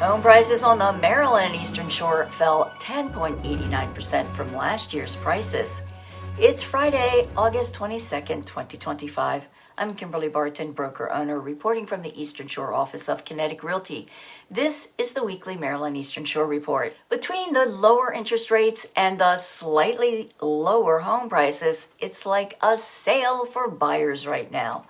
Home prices on the Maryland Eastern Shore fell 10.89% from last year's prices. It's Friday, August 22nd, 2025. I'm Kimberly Barton, broker-owner, reporting from the Eastern Shore office of Kinetic Realty. This is the weekly Maryland Eastern Shore report. Between the lower interest rates and the slightly lower home prices, it's like a sale for buyers right now.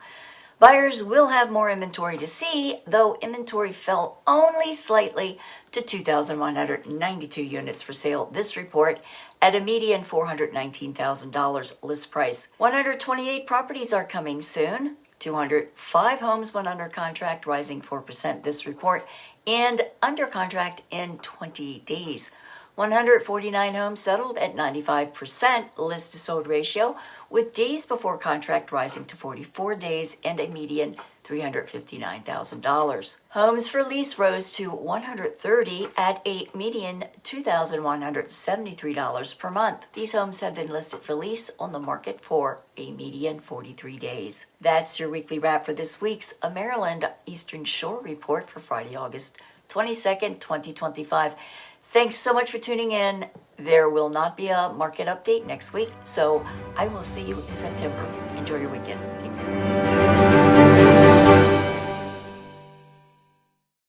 Buyers will have more inventory to see, though inventory fell only slightly to 2,192 units for sale this report at a median $419,000 list price. 128 properties are coming soon. 205 homes went under contract, rising 4% this report, and under contract in 20 days. 149 homes settled at 95% list to sold ratio, with days before contract rising to 44 days and a median $359,000. Homes for lease rose to 130 at a median $2,173 per month. These homes have been listed for lease on the market for a median 43 days. That's your weekly wrap for this week's Maryland Eastern Shore report for Friday, August 22nd, 2025. Thanks so much for tuning in. There will not be a market update next week, so I will see you in September. Enjoy your weekend. Take care.